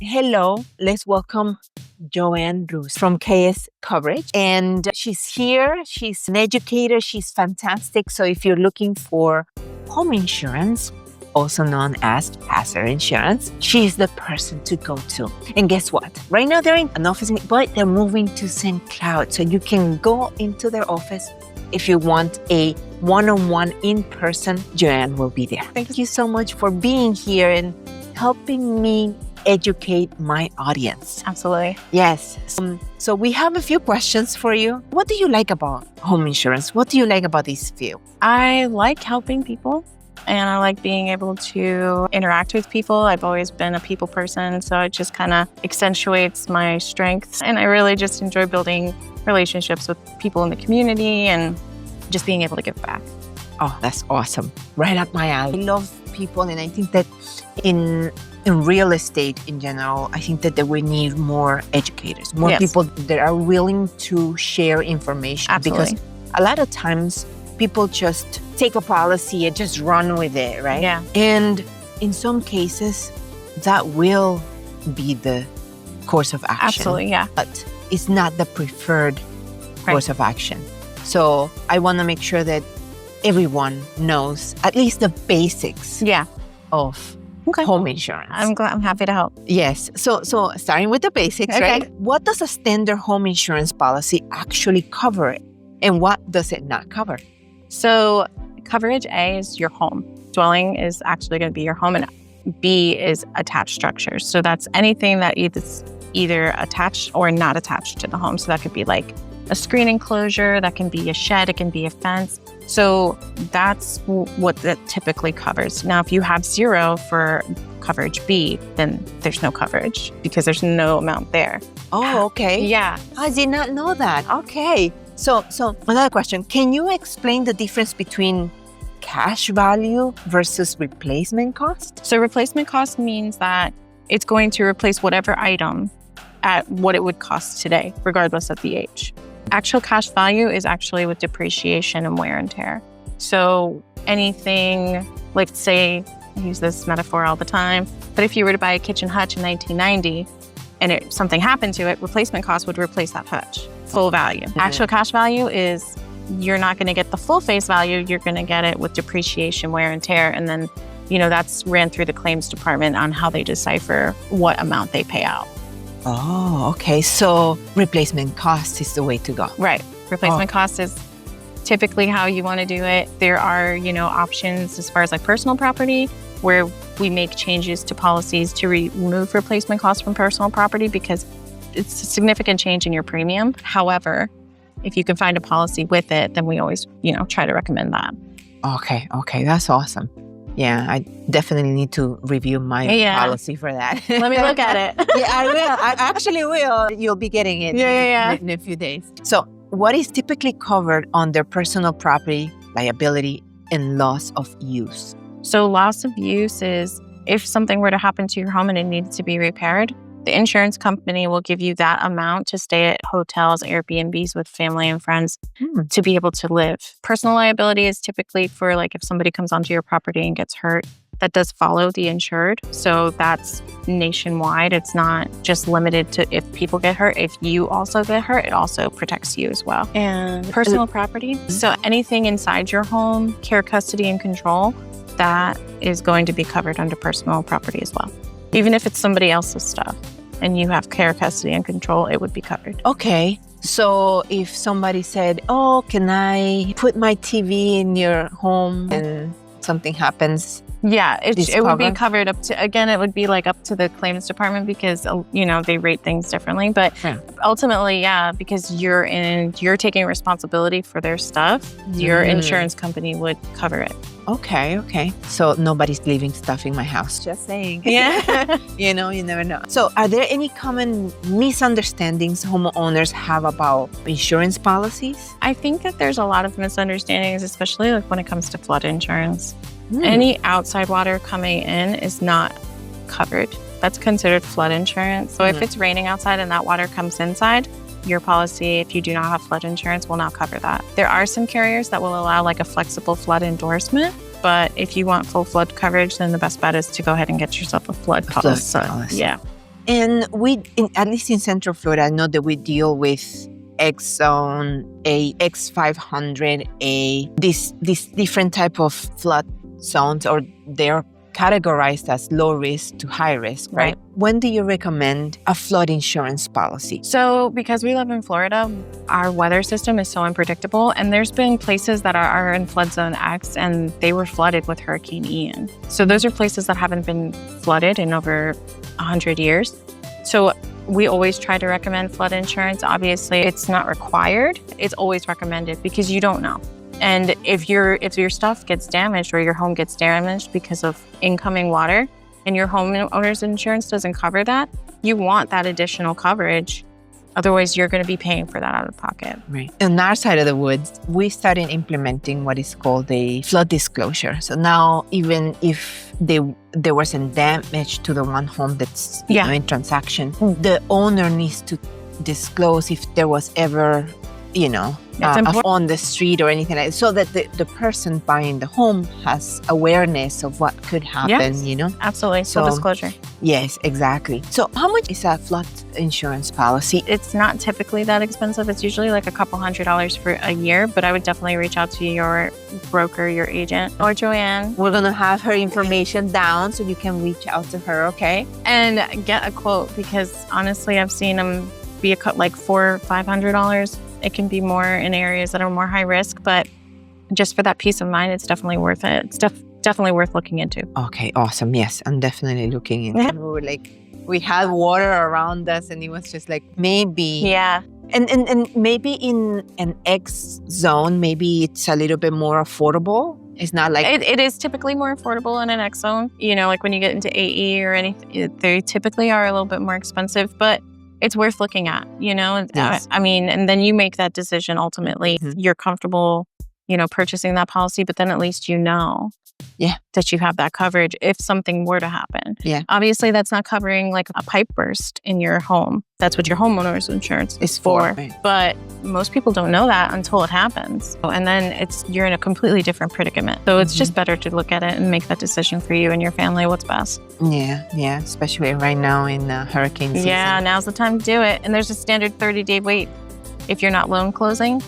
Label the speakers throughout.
Speaker 1: Hello, let's welcome Joanne Russo from KS Coverage. And she's here. She's an educator. She's fantastic. So if you're looking for home insurance, also known as hazard insurance, she's the person to go to. And guess what? Right now they're in an office, but they're moving to St. Cloud. So you can go into their office if you want a one-on-one in-person. Joanne will be there. Thank you so much for being here and helping me educate my audience.
Speaker 2: Absolutely.
Speaker 1: Yes. So we have a few questions for you. What do you like about home insurance? What do you like about this field?
Speaker 2: I like helping people and I like being able to interact with people. I've always been a people person, so it just kind of accentuates my strengths. And I really just enjoy building relationships with people in the community and just being able to give back.
Speaker 1: Oh, that's awesome. Right up my alley. I love people, and I think that in real estate in general, I think that we need more educators, more people that are willing to share information.
Speaker 2: Absolutely.
Speaker 1: Because a lot of times people just take a policy and just run with it, right?
Speaker 2: Yeah.
Speaker 1: And in some cases, that will be the course of action.
Speaker 2: Absolutely, yeah.
Speaker 1: But it's not the preferred course of action. So I want to make sure that everyone knows at least the basics of home insurance.
Speaker 2: I'm happy to help.
Speaker 1: Yes. So starting with the basics, right? What does a standard home insurance policy actually cover, and what does it not cover?
Speaker 2: So coverage A is your home. Dwelling is actually going to be your home, and B is attached structures. So that's anything that is either attached or not attached to the home. So that could be like a screen enclosure, that can be a shed, it can be a fence. So that's what that typically covers. Now, if you have 0 for coverage B, then there's no coverage because there's no amount there.
Speaker 1: Oh, okay.
Speaker 2: Yeah.
Speaker 1: I did not know that. Okay. So another question. Can you explain the difference between cash value versus replacement cost?
Speaker 2: So replacement cost means that it's going to replace whatever item at what it would cost today, regardless of the age. Actual cash value is actually with depreciation and wear and tear. So anything, let's say, I use this metaphor all the time, but if you were to buy a kitchen hutch in 1990 and something happened to it, replacement cost would replace that hutch, full value. Actual cash value is you're not going to get the full face value, you're going to get it with depreciation, wear and tear, and then, that's ran through the claims department on how they decipher what amount they pay out.
Speaker 1: Oh, okay. So replacement cost is the way to go.
Speaker 2: Right. Replacement cost is typically how you want to do it. There are, options as far as like personal property where we make changes to policies to remove replacement costs from personal property because it's a significant change in your premium. However, if you can find a policy with it, then we always, try to recommend that.
Speaker 1: Okay. That's awesome. Yeah, I definitely need to review my policy for that.
Speaker 2: Let me look at it.
Speaker 1: Yeah, I will. I actually will. You'll be getting it in a few days. So what is typically covered under personal property, liability, and loss of use?
Speaker 2: So loss of use is if something were to happen to your home and it needs to be repaired, the insurance company will give you that amount to stay at hotels, Airbnbs with family and friends to be able to live. Personal liability is typically for like if somebody comes onto your property and gets hurt, that does follow the insured. So that's nationwide. It's not just limited to if people get hurt. If you also get hurt, it also protects you as well. And personal property. So anything inside your home, care, custody, and control, that is going to be covered under personal property as well. Even if it's somebody else's stuff and you have care, custody, and control, it would be covered.
Speaker 1: Okay. So if somebody said, can I put my TV in your home and something happens?
Speaker 2: Yeah, it would be covered up to, again, it would be like up to the claims department because, they rate things differently. But ultimately, because you're taking responsibility for their stuff, your insurance company would cover it.
Speaker 1: Okay. So nobody's leaving stuff in my house. Just saying.
Speaker 2: Yeah.
Speaker 1: You never know. So are there any common misunderstandings homeowners have about insurance policies?
Speaker 2: I think that there's a lot of misunderstandings, especially like when it comes to flood insurance. Any outside water coming in is not covered. That's considered flood insurance. So if it's raining outside and that water comes inside, your policy, if you do not have flood insurance, will not cover that. There are some carriers that will allow like a flexible flood endorsement, but if you want full flood coverage, then the best bet is to go ahead and get yourself a flood policy.
Speaker 1: Yeah. And at least in Central Florida, I know that we deal with X zone, X500, this different type of flood zones, or they're categorized as low risk to high risk, right? When do you recommend a flood insurance policy?
Speaker 2: So because we live in Florida, our weather system is so unpredictable, and there's been places that are in flood zone X and they were flooded with Hurricane Ian. So those are places that haven't been flooded in over 100 years. So we always try to recommend flood insurance. Obviously, it's not required. It's always recommended because you don't know. And if your stuff gets damaged or your home gets damaged because of incoming water and your homeowner's insurance doesn't cover that, you want that additional coverage. Otherwise, you're going to be paying for that out of pocket.
Speaker 1: Right. On our side of the woods, we started implementing what is called a flood disclosure. So now, even if there wasn't damage to the one home that's in transaction, the owner needs to disclose if there was ever, on the street or anything like that, so that the person buying the home has awareness of what could happen,
Speaker 2: Absolutely. Full disclosure.
Speaker 1: Yes, exactly. So how much is a flood insurance policy?
Speaker 2: It's not typically that expensive. It's usually like a couple $100s for a year, but I would definitely reach out to your broker, your agent, or Joanne.
Speaker 1: We're going to have her information down so you can reach out to her, okay?
Speaker 2: And get a quote, because honestly, I've seen them be like $400 or $500. It can be more in areas that are more high risk, but just for that peace of mind, it's definitely worth it. It's definitely worth looking into.
Speaker 1: Okay, awesome. Yes, I'm definitely looking into it. We were we had water around us and it was just like, maybe.
Speaker 2: Yeah.
Speaker 1: And maybe in an X zone, maybe it's a little bit more affordable. It's not like...
Speaker 2: It is typically more affordable in an X zone. Like when you get into AE or anything, they typically are a little bit more expensive, but it's worth looking at,
Speaker 1: Yes.
Speaker 2: I mean, and then you make that decision ultimately. Mm-hmm. You're comfortable, purchasing that policy, but then at least that you have that coverage if something were to happen.
Speaker 1: Yeah.
Speaker 2: Obviously, that's not covering like a pipe burst in your home. That's what your homeowner's insurance is for.
Speaker 1: Right.
Speaker 2: But most people don't know that until it happens. And then you're in a completely different predicament. So it's just better to look at it and make that decision for you and your family what's best.
Speaker 1: Yeah. Especially right now in hurricane season.
Speaker 2: Yeah, now's the time to do it. And there's a standard 30-day wait. If you're not loan closing,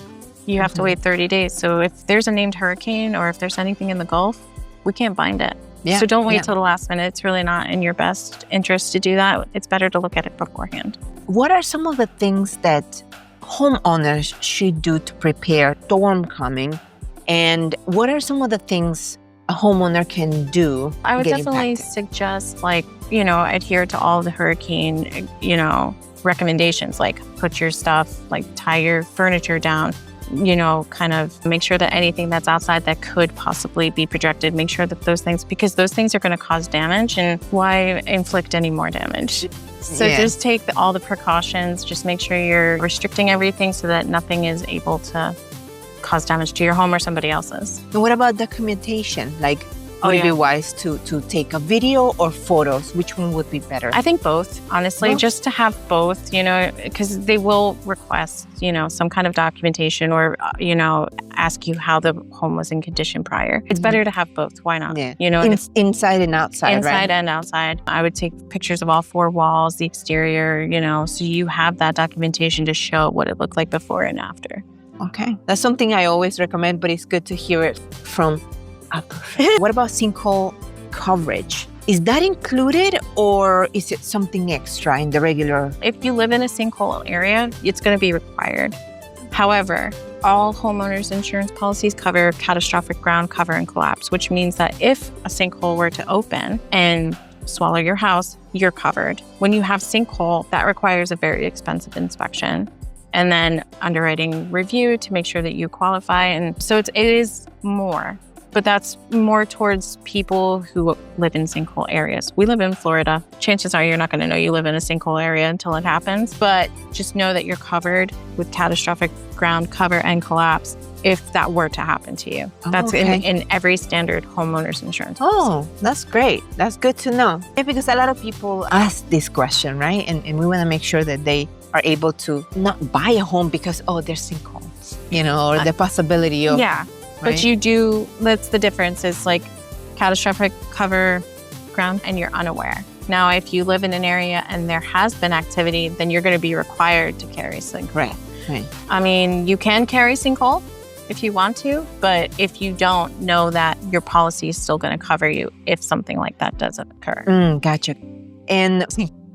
Speaker 2: you have to wait 30 days. So if there's a named hurricane or if there's anything in the Gulf, we can't bind it.
Speaker 1: Yeah.
Speaker 2: So don't wait till the last minute. It's really not in your best interest to do that. It's better to look at it beforehand.
Speaker 1: What are some of the things that homeowners should do to prepare storm coming? And what are some of the things a homeowner can do?
Speaker 2: I would definitely suggest adhere to all the hurricane, recommendations, like put your stuff, like tie your furniture down, kind of make sure that anything that's outside that could possibly be projected, make sure that because those things are going to cause damage, and why inflict any more damage? So just take all the precautions, just make sure you're restricting everything so that nothing is able to cause damage to your home or somebody else's.
Speaker 1: And what about documentation? Would it be wise to take a video or photos? Which one would be better?
Speaker 2: I think both, honestly, just to have both, because they will request, some kind of documentation or, ask you how the home was in condition prior. It's better to have both. Why not?
Speaker 1: Yeah. Inside and outside, right?
Speaker 2: Inside and outside. I would take pictures of all four walls, the exterior, so you have that documentation to show what it looked like before and after.
Speaker 1: Okay. That's something I always recommend, but it's good to hear it from What about sinkhole coverage? Is that included or is it something extra in the regular?
Speaker 2: If you live in a sinkhole area, it's going to be required. However, all homeowners insurance policies cover catastrophic ground cover and collapse, which means that if a sinkhole were to open and swallow your house, you're covered. When you have sinkhole, that requires a very expensive inspection and then underwriting review to make sure that you qualify. And so it is more. But that's more towards people who live in sinkhole areas. We live in Florida. Chances are you're not going to know you live in a sinkhole area until it happens. But just know that you're covered with catastrophic ground cover and collapse if that were to happen to you. That's in every standard homeowner's insurance policy.
Speaker 1: Oh, that's great. That's good to know. Yeah, because a lot of people ask this question, right? And we want to make sure that they are able to not buy a home because, there's sinkholes, or the possibility of...
Speaker 2: Yeah.
Speaker 1: Right?
Speaker 2: But you do, that's the difference, is like catastrophic cover ground and you're unaware. Now, if you live in an area and there has been activity, then you're going to be required to carry sinkhole.
Speaker 1: Right.
Speaker 2: I mean, you can carry sinkhole if you want to, but if you don't, know that your policy is still going to cover you if something like that doesn't occur.
Speaker 1: Gotcha. And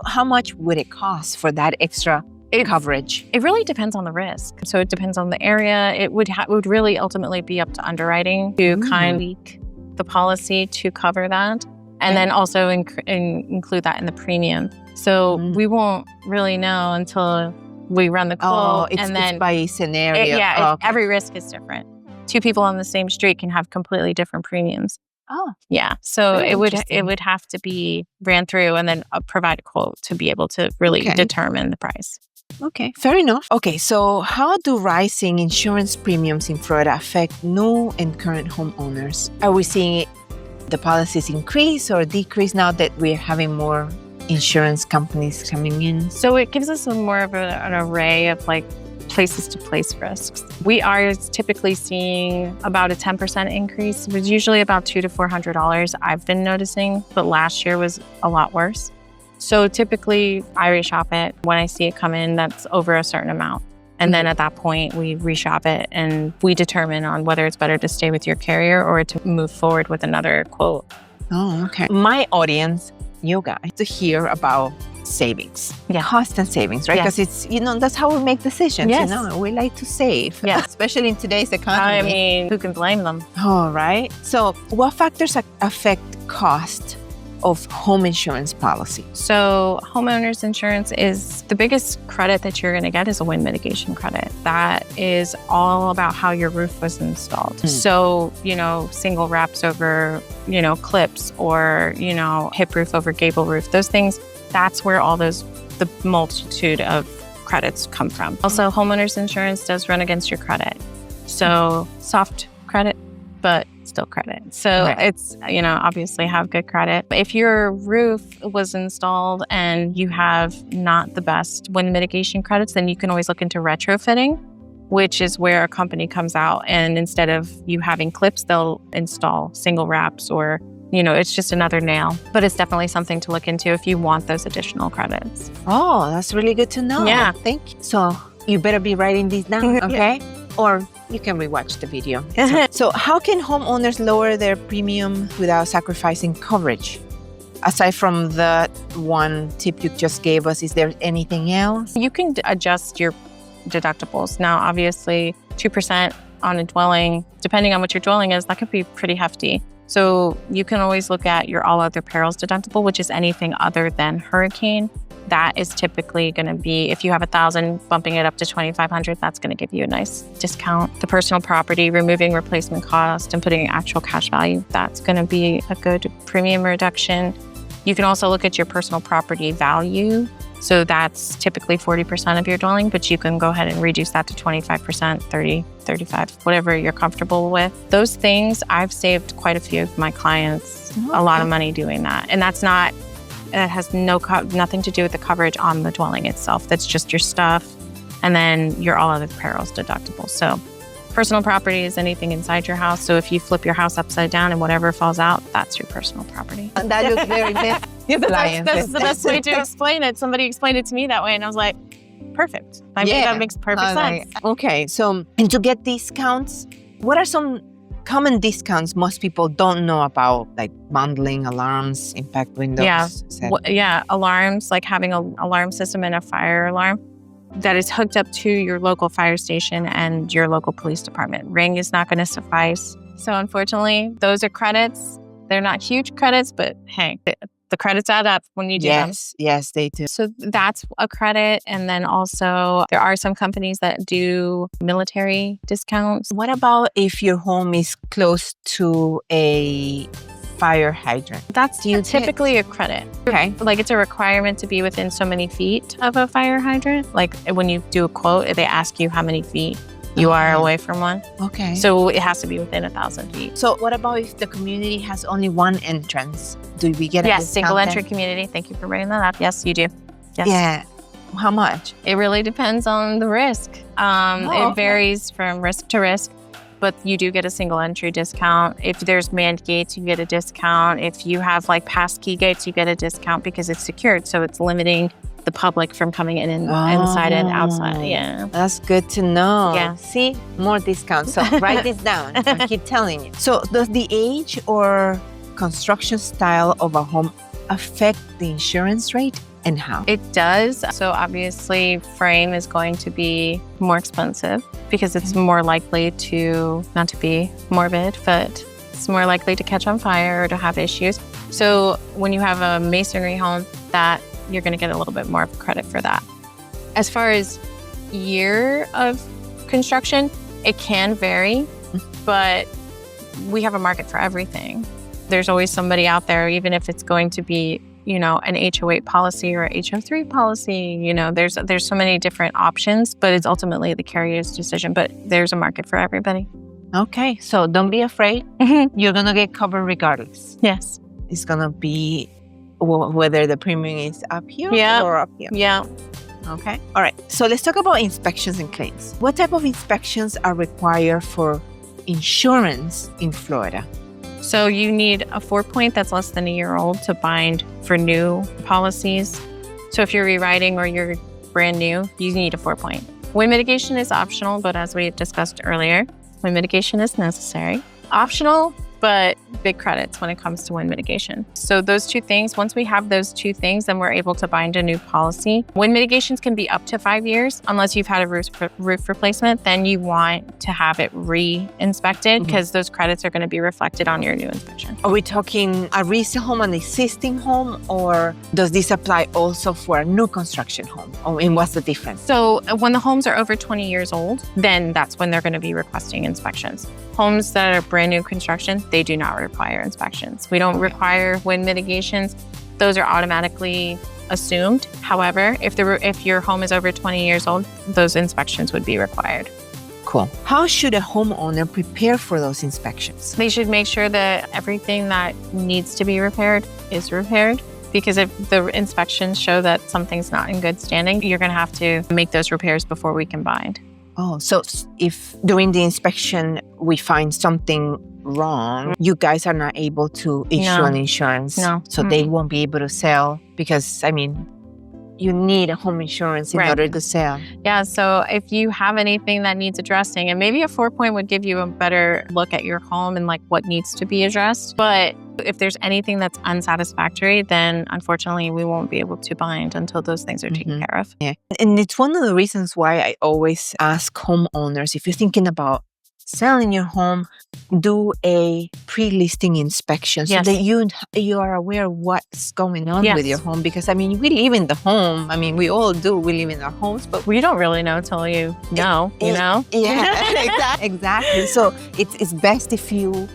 Speaker 1: how much would it cost for that extra coverage?
Speaker 2: It really depends on the risk. So it depends on the area. It would really ultimately be up to underwriting to kind of tweak the policy to cover that. And then also include that in the premium. So we won't really know until we run the quote.
Speaker 1: It's by scenario.
Speaker 2: Every risk is different. Two people on the same street can have completely different premiums.
Speaker 1: Oh.
Speaker 2: Yeah. So it would have to be ran through and then provide a quote to be able to really determine the price.
Speaker 1: Okay, fair enough. Okay, so how do rising insurance premiums in Florida affect new and current homeowners? Are we seeing the policies increase or decrease now that we're having more insurance companies coming in?
Speaker 2: So it gives us more of an array of like places to place risks. We are typically seeing about a 10% increase. It was usually about $200 to $400 I've been noticing, but last year was a lot worse. So typically I reshop it when I see it come in that's over a certain amount. And then at that point, we reshop it and we determine on whether it's better to stay with your carrier or to move forward with another quote.
Speaker 1: Oh, okay. My audience, you guys, to hear about savings, cost and savings, right? Because it's, that's how we make decisions. We like to save, especially in today's economy.
Speaker 2: I mean, who can blame them?
Speaker 1: Oh, right. So what factors affect cost of home insurance policy?
Speaker 2: So homeowners insurance is the biggest credit that you're going to get is a wind mitigation credit. That is all about how your roof was installed. So, single wraps over, clips or, hip roof over gable roof, those things, that's where all the multitude of credits come from. Also, homeowners insurance does run against your credit. So soft credit, but still credit. So it's, obviously have good credit. If your roof was installed and you have not the best wind mitigation credits, then you can always look into retrofitting, which is where a company comes out and instead of you having clips, they'll install single wraps or, it's just another nail. But it's definitely something to look into if you want those additional credits.
Speaker 1: Oh, that's really good to know.
Speaker 2: Yeah.
Speaker 1: Thank you. So you better be writing these down, okay? Or you can rewatch the video. So how can homeowners lower their premium without sacrificing coverage? Aside from the one tip you just gave us, is there anything else?
Speaker 2: You can adjust your deductibles. Now, obviously, 2% on a dwelling, depending on what your dwelling is, that could be pretty hefty. So you can always look at your all other perils deductible, which is anything other than hurricane. That is typically going to be, if you have 1,000, bumping it up to 2,500, that's going to give you a nice discount. The personal property, removing replacement cost and putting actual cash value, that's going to be a good premium reduction. You can also look at your personal property value. So that's typically 40% of your dwelling, but you can go ahead and reduce that to 25%, 30, 35, whatever you're comfortable with. Those things, I've saved quite a few of my clients a lot of money doing that. And it has nothing to do with the coverage on the dwelling itself. That's just your stuff. And then your all other perils deductible. So personal property is anything inside your house. So if you flip your house upside down and whatever falls out, that's your personal property.
Speaker 1: That looks very
Speaker 2: that's the best way to explain it. Somebody explained it to me that way. And I was like, perfect. That makes perfect sense.
Speaker 1: Okay. So, and to get discounts, what are some common discounts most people don't know about, like bundling, alarms, impact windows?
Speaker 2: Alarms, like having an alarm system and a fire alarm that is hooked up to your local fire station and your local police department. Ring is not going to suffice. So unfortunately, those are credits. They're not huge credits, but hey, the credits add up when you do them.
Speaker 1: Yes, they do.
Speaker 2: So that's a credit. And then also there are some companies that do military discounts.
Speaker 1: What about if your home is close to a fire hydrant?
Speaker 2: That's typically a credit.
Speaker 1: Okay.
Speaker 2: Like it's a requirement to be within so many feet of a fire hydrant. Like when you do a quote, they ask you how many feet you are away from one.
Speaker 1: Okay.
Speaker 2: So it has to be within 1,000 feet.
Speaker 1: So what about if the community has only one entrance? Do we get a discount?
Speaker 2: Single entry community. Thank you for bringing that up. Yes, you do. Yes.
Speaker 1: Yeah. How much?
Speaker 2: It really depends on the risk. It varies from risk to risk. but you do get a single entry discount. If there's manned gates, you get a discount. If you have like pass key gates, you get a discount because it's secured. So it's limiting the public from coming in and inside and outside. Yeah.
Speaker 1: That's good to know.
Speaker 2: Yeah.
Speaker 1: See, more discounts. So write this down. I keep telling you. So does the age or construction style of a home affect the insurance rate? And how?
Speaker 2: It does. So obviously frame is going to be more expensive because it's more likely to, not to be morbid, but it's more likely to catch on fire or to have issues. So when you have a masonry home, that you're going to get a little bit more credit for that. As far as year of construction, it can vary, but we have a market for everything. There's always somebody out there, even if it's going to be an HO8 policy or HO3 policy, there's so many different options, but it's ultimately the carrier's decision. But there's a market for everybody.
Speaker 1: Okay, so don't be afraid. You're going to get covered regardless.
Speaker 2: Yes.
Speaker 1: It's going to be whether the premium is up here or up here.
Speaker 2: Yeah.
Speaker 1: Okay. All right. So let's talk about inspections and claims. What type of inspections are required for insurance in Florida?
Speaker 2: So you need a 4-point that's less than a year old to bind for new policies. So if you're rewriting or you're brand new, you need a 4-point. Wind mitigation is optional, but as we discussed earlier, wind mitigation is necessary. Optional, but big credits when it comes to wind mitigation. So those two things, once we have those two things, then we're able to bind a new policy. Wind mitigations can be up to 5 years, unless you've had a roof replacement, then you want to have it re-inspected because those credits are going to be reflected on your new inspection.
Speaker 1: Are we talking a resale home, an existing home, or does this apply also for a new construction home? And what's the difference?
Speaker 2: So when the homes are over 20 years old, then that's when they're going to be requesting inspections. Homes that are brand new construction, they do not require inspections. We don't require wind mitigations. Those are automatically assumed. However, if your home is over 20 years old, those inspections would be required.
Speaker 1: Cool. How should a homeowner prepare for those inspections?
Speaker 2: They should make sure that everything that needs to be repaired is repaired. Because if the inspections show that something's not in good standing, you're going to have to make those repairs before we can bind.
Speaker 1: Oh, so if during the inspection we find something wrong, you guys are not able to issue an insurance.
Speaker 2: No.
Speaker 1: So they won't be able to sell because, you need a home insurance in order to sell.
Speaker 2: Yeah, so if you have anything that needs addressing, and maybe a 4-point would give you a better look at your home and like what needs to be addressed. But if there's anything that's unsatisfactory, then unfortunately we won't be able to bind until those things are taken care of.
Speaker 1: Yeah. And it's one of the reasons why I always ask homeowners, if you're thinking about selling your home, do a pre-listing inspection so that you are aware of what's going on with your home. Because, we live in the home. We all do. We live in our homes, but
Speaker 2: we don't really know till you know,
Speaker 1: Yeah, exactly. So it's best if you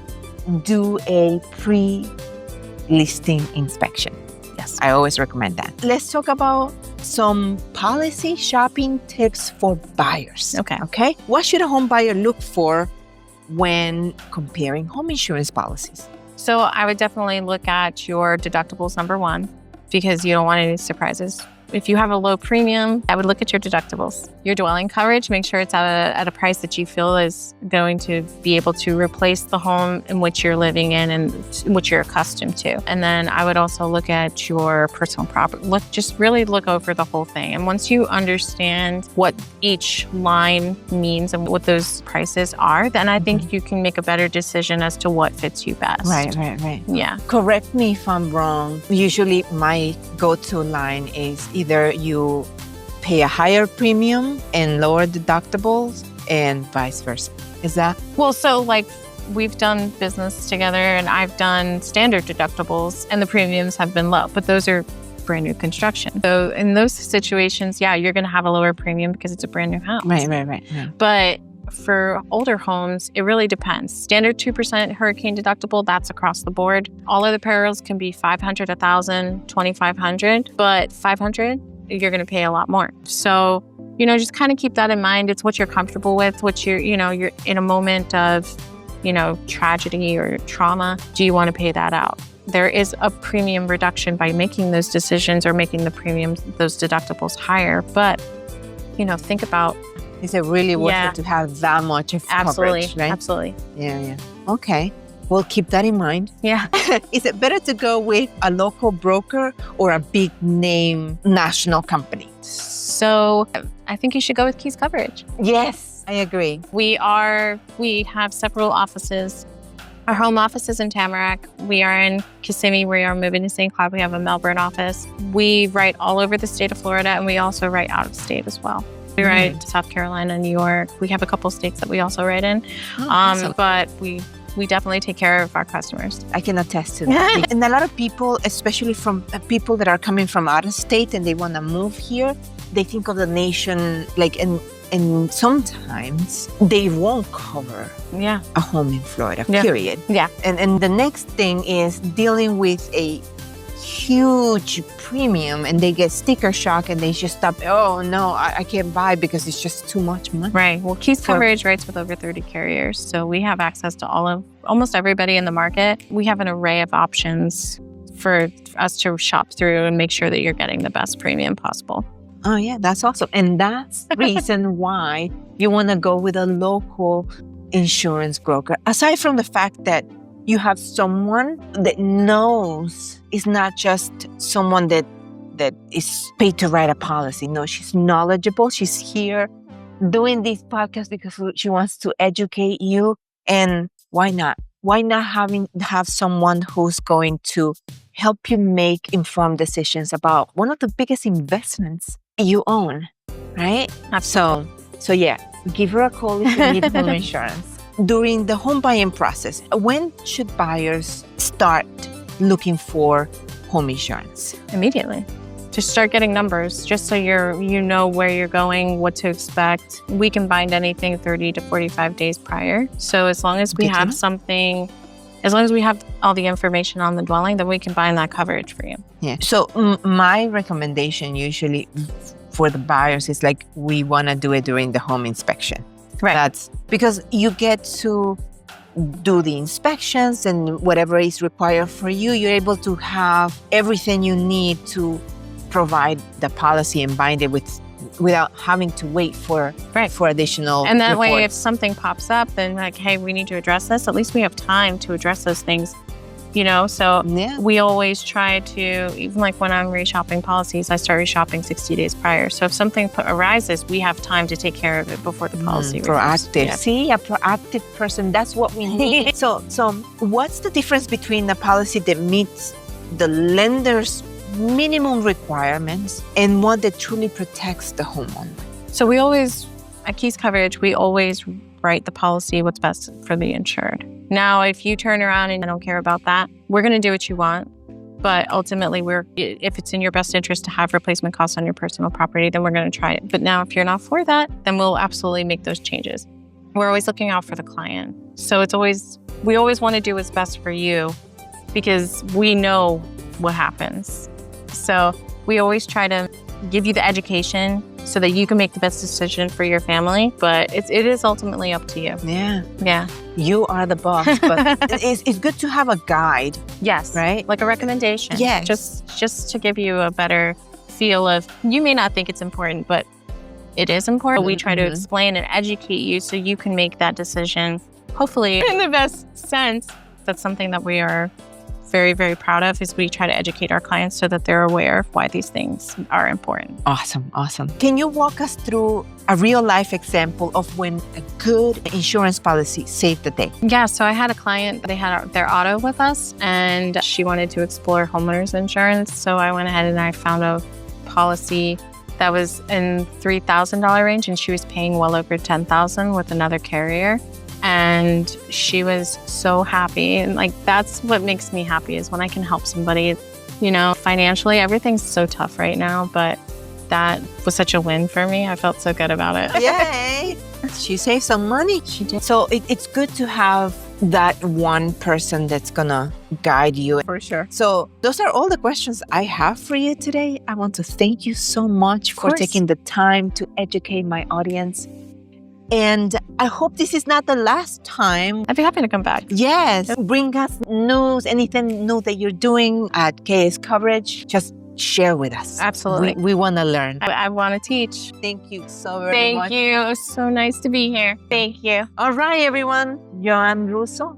Speaker 1: do a pre-listing inspection. Yes, I always recommend that. Let's talk about some policy shopping tips for buyers. Okay. What should a home buyer look for when comparing home insurance policies?
Speaker 2: So I would definitely look at your deductibles, number one, because you don't want any surprises. If you have a low premium, I would look at your deductibles. Your dwelling coverage, make sure it's at a price that you feel is going to be able to replace the home in which you're living in and which you're accustomed to. And then I would also look at your personal property. Just really look over the whole thing. And once you understand what each line means and what those prices are, then I think you can make a better decision as to what fits you best.
Speaker 1: Right.
Speaker 2: Yeah.
Speaker 1: Correct me if I'm wrong. Usually my go-to line is either you pay a higher premium and lower deductibles and vice versa. Is that?
Speaker 2: Well, so like we've done business together and I've done standard deductibles and the premiums have been low, but those are brand new construction. So in those situations, you're going to have a lower premium because it's a brand new house.
Speaker 1: Right. Yeah.
Speaker 2: But for older homes, it really depends. Standard 2% hurricane deductible, that's across the board. All other perils can be $500, $1,000, $2,500, but $500, you're going to pay a lot more. So, just kind of keep that in mind. It's what you're comfortable with, what you're in a moment of, tragedy or trauma. Do you want to pay that out? There is a premium reduction by making those decisions or making the premiums, those deductibles higher. But, think about
Speaker 1: Is it really worth
Speaker 2: Yeah.
Speaker 1: it to have that much of coverage, right?
Speaker 2: Absolutely.
Speaker 1: Yeah. Okay. Well, keep that in mind.
Speaker 2: Yeah.
Speaker 1: Is it better to go with a local broker or a big name national company?
Speaker 2: So I think you should go with Keys Coverage.
Speaker 1: Yes, I agree.
Speaker 2: We have several offices. Our home office is in Tamarack. We are in Kissimmee. We are moving to St. Cloud. We have a Melbourne office. We write all over the state of Florida, and we also write out of state as well. We write South Carolina, New York. We have a couple states that we also write in.
Speaker 1: Awesome.
Speaker 2: But we definitely take care of our customers.
Speaker 1: I can attest to that. And a lot of people, especially from people that are coming from out of state and they want to move here, they think of the nation like, and sometimes they won't cover a home in Florida, period.
Speaker 2: Yeah.
Speaker 1: And the next thing is dealing with a huge premium and they get sticker shock and they just stop. Oh no, I can't buy because it's just too much money.
Speaker 2: Right. Well, Keys Coverage writes with over 30 carriers. So we have access to almost everybody in the market. We have an array of options for us to shop through and make sure that you're getting the best premium possible.
Speaker 1: Oh yeah, that's awesome. And that's the reason why you want to go with a local insurance broker. Aside from the fact that you have someone that knows it's not just someone that is paid to write a policy. No, she's knowledgeable. She's here doing these podcasts because she wants to educate you. And why not? Why not have someone who's going to help you make informed decisions about one of the biggest investments you own, right? So yeah, give her a call if you need home insurance. During the home buying process, when should buyers start looking for home insurance?
Speaker 2: Immediately. Just start getting numbers, just so you know where you're going, what to expect. We can bind anything 30 to 45 days prior. So as long as we have something, as long as we have all the information on the dwelling, then we can bind that coverage for you.
Speaker 1: Yeah. So my recommendation usually for the buyers is like, we want to do it during the home inspection.
Speaker 2: Right.
Speaker 1: That's because you get to do the inspections and whatever is required for you. You're able to have everything you need to provide the policy and bind it without having to wait for additional
Speaker 2: And that way, if
Speaker 1: reports.
Speaker 2: something pops up, then like, hey, we need to address this. At least we have time to address those things, So we always try to, even like when I'm reshopping policies, I start reshopping 60 days prior. So if something arises, we have time to take care of it before the policy
Speaker 1: proactive.
Speaker 2: Yeah.
Speaker 1: See, a proactive person, that's what we need. So what's the difference between a policy that meets the lender's minimum requirements and one that truly protects the homeowner?
Speaker 2: So we always, at Keys Coverage, we always write the policy what's best for the insured. Now, if you turn around and I don't care about that, we're going to do what you want. But ultimately, if it's in your best interest to have replacement costs on your personal property, then we're going to try it. But now, if you're not for that, then we'll absolutely make those changes. We're always looking out for the client. So we always want to do what's best for you because we know what happens. So we always try to give you the education so that you can make the best decision for your family. But it is ultimately up to you.
Speaker 1: Yeah. You are the boss, but it's good to have a guide.
Speaker 2: Yes.
Speaker 1: Right?
Speaker 2: Like a recommendation.
Speaker 1: Yes.
Speaker 2: Just to give you a better feel of, you may not think it's important, but it is important. We try to explain and educate you so you can make that decision, hopefully in the best sense. That's something that we are very, very proud of, is we try to educate our clients so that they're aware of why these things are important.
Speaker 1: Awesome. Can you walk us through a real life example of when a good insurance policy saved the day?
Speaker 2: Yeah, so I had a client, they had their auto with us and she wanted to explore homeowners insurance. So I went ahead and I found a policy that was in $3,000 range and she was paying well over $10,000 with another carrier. And she was so happy. And like, that's what makes me happy, is when I can help somebody, financially. Everything's so tough right now, but that was such a win for me. I felt so good about it.
Speaker 1: Yay! She saved some money.
Speaker 2: She did.
Speaker 1: So it's good to have that one person that's gonna guide you.
Speaker 2: For sure.
Speaker 1: So those are all the questions I have for you today. I want to thank you so much for taking the time to educate my audience. And I hope this is not the last time.
Speaker 2: I'd be happy to come back.
Speaker 1: Yes. Bring us news, anything new that you're doing at KS Coverage. Just share with us.
Speaker 2: Absolutely.
Speaker 1: We want to learn.
Speaker 2: I want to teach.
Speaker 1: Thank you so very much.
Speaker 2: Thank you. So nice to be here. Thank you.
Speaker 1: All right, everyone. Joanne Russo,